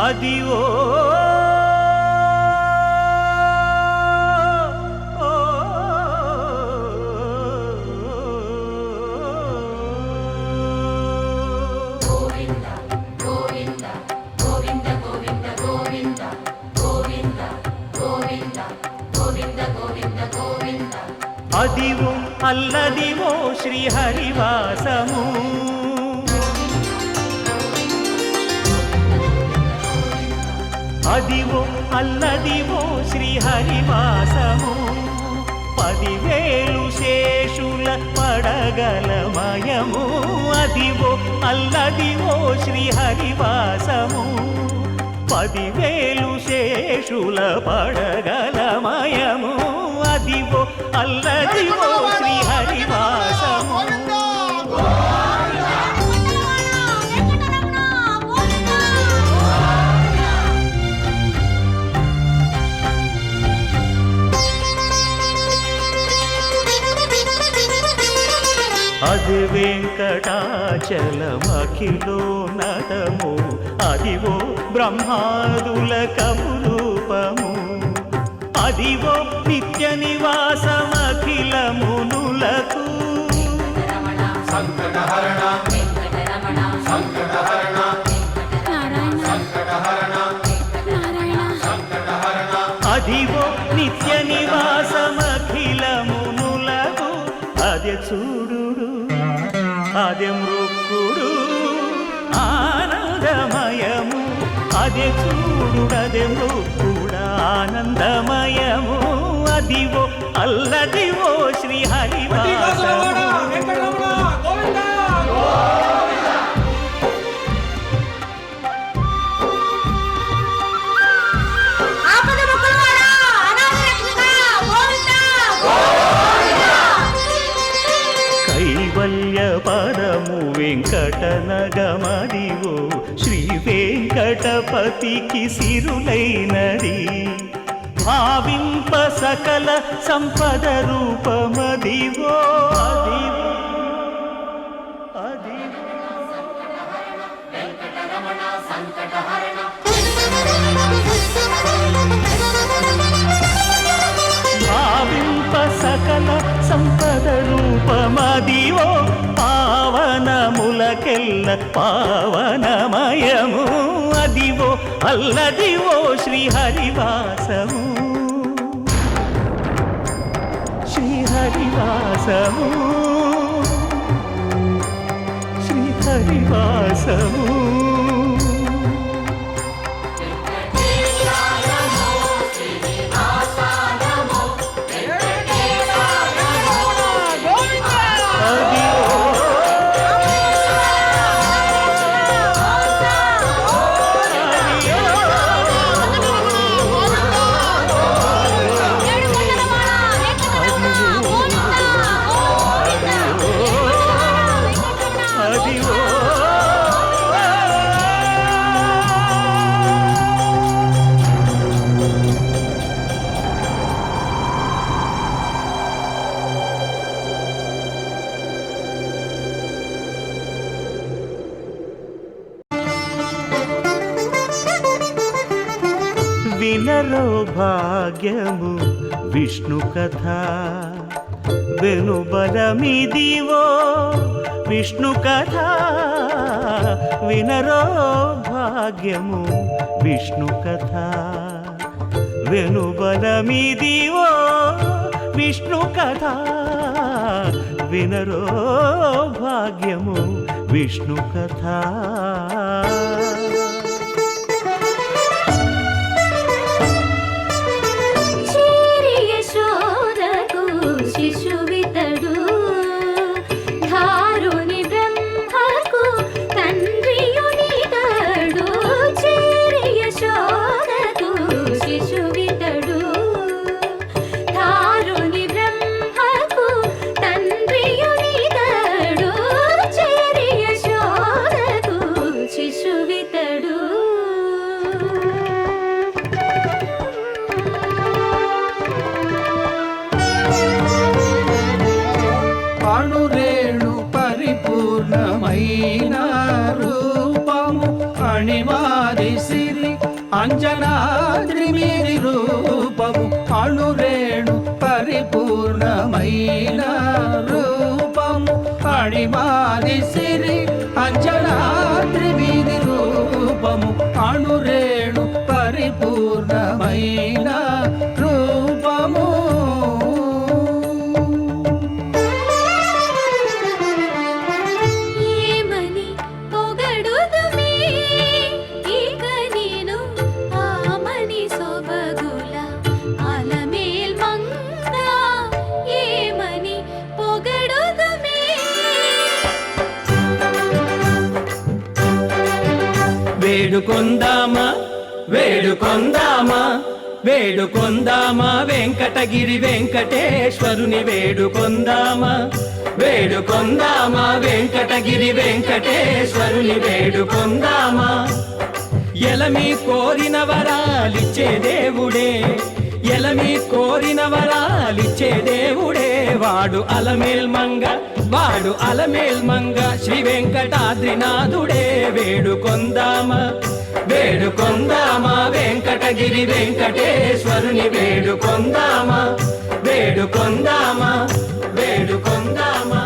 అదివో అదివో అల్లదివో శ్రీహరివాసము అదివో అల్లదివో శ్రీహరివాసము 10,000 శేషుల పడగలమయము అదివో అల్లదివో శ్రీహరివాసము 10,000 శేషుల పడగలమయము అదివో అల్లదివో శ్రీహరివాసము అది వెంకటాచలమఖిలోన్నతము అదివో బ్రహ్మాదుల కపురూపము అదివో నిత్య నివాసమఖిలమునులకు సంకటహరణ సంకటహరణ అదివో నిత్య నివాసమఖిలమునులకు అదే చూడు అదే మృక్కుడు ఆనందమయము అదే చూడుడదే మృక్కుడు ఆనందమయము అదివో అల్లదివో శ్రీహరివాసము కైవల్య పదము వెంకటనగమదివో శ్రీ వెంకటపతికి సిరులైనది భావింప సకల సంపద రూపమదివో భావింప సకల సంపద రూపమదివో పావనములకెల్ల పావనమయము అదివో అల్లదివో శ్రీహరివాసము శ్రీహరివాసము శ్రీహరివాసము వినరో భాగ్యము విష్ణు కథ వెనుబలమిదివో విష్ణు కథ వినరో భాగ్యము విష్ణు కథ వెనుబలమిదివో విష్ణు కథ వినరో భాగ్యము విష్ణు కథ అంజనాద్రి మీది రూపము అణురేణు పరిపూర్ణమైన రూపము అణిమాది సిరి అంజనాద్రి మీది రూపము అణురేణు పరిపూర్ణమైన రూపము వేడుకొందామా వేడుకొందామా వేడుకొందామా వెంకటగిరి వెంకటేశ్వరుని వేడుకొందామా వేడుకొందామా వెంకటగిరి వెంకటేశ్వరుని వేడుకొందామా ఎలమి కోరిన వరాలిచ్చే దేవుడే ఎలమి కోరిన వరాలిచ్చే దేవుడే వాడు అలమేల్మంగ శ్రీ వెంకటాద్రినాథుడే వేడుకొందామా వేడుకొందామా వెంకటగిరి వెంకటేశ్వరుని వేడుకొందామా వేడుకొందామా వేడుకొందామా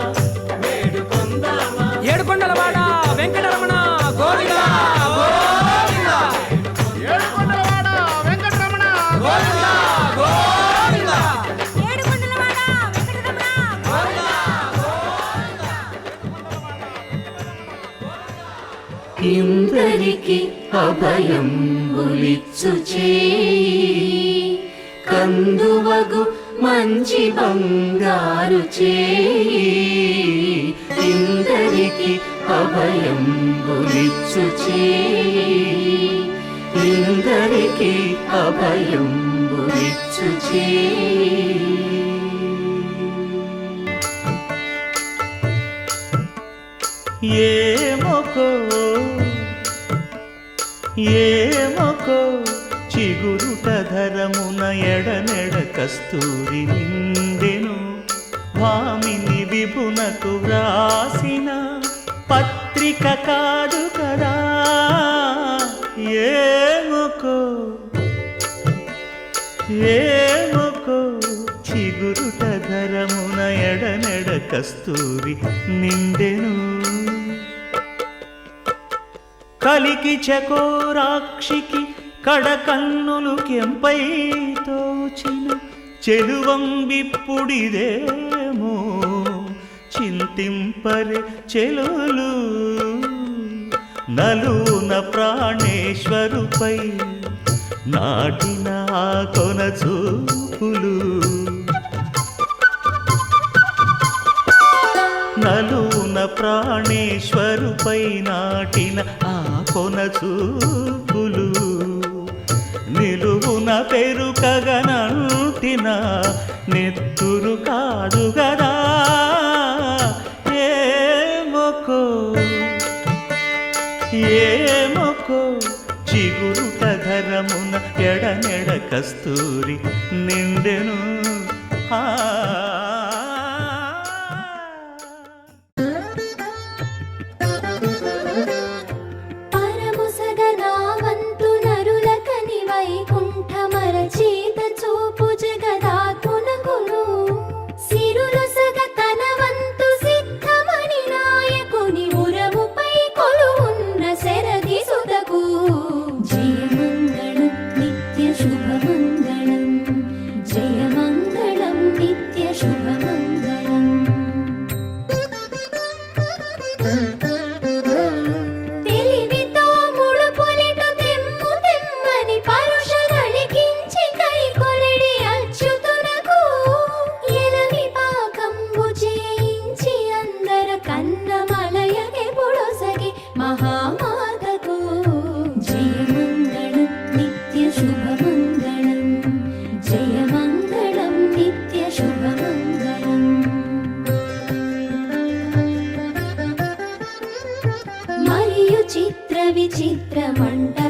వేడుకొందామా ఏడుకొండలవాడ వెంకటరమణ గోవిందా గోవిందా ఏడుకొండలవాడ వెంకటరమణ గోవిందా గోవిందా ఏడుకొండలవాడ వెంకటరమణ గోవిందా ఇందరికి అభయంబులిచ్చు చేయి కందువగు మంచి బంగారు చేయి ఇందరికి అభయంబులిచ్చు చేయి ఇందరికి అభయంబులిచ్చు చేయి ఏమొకో చిగురుట ధరమున ఎడనెడ కస్తూరి నిండెను భామిని విభునకు వ్రాసిన పత్రిక కాదు కదా ఏమొకో చిగురుట ధరమున ఎడనెడ కస్తూరి నిండెను కలికి చకోరాక్షికి కడకన్నులు కెంపై తోచిన చెలువంబిప్పుడిదేమో చింతింపరే చెలులు నలున ప్రాణేశ్వరుపై నాటిన ఆ కొన చూపులు నలున ప్రాణేశ్వరుపై నాటిన ఆ కొన చూపులు నిలువున పెరుకగనంటిన నెత్తురు కాదు గదా ఏమొకో చిగురుట ధరమున ఎడనెడ కస్తూరి నిండెను విచిత్ర మంట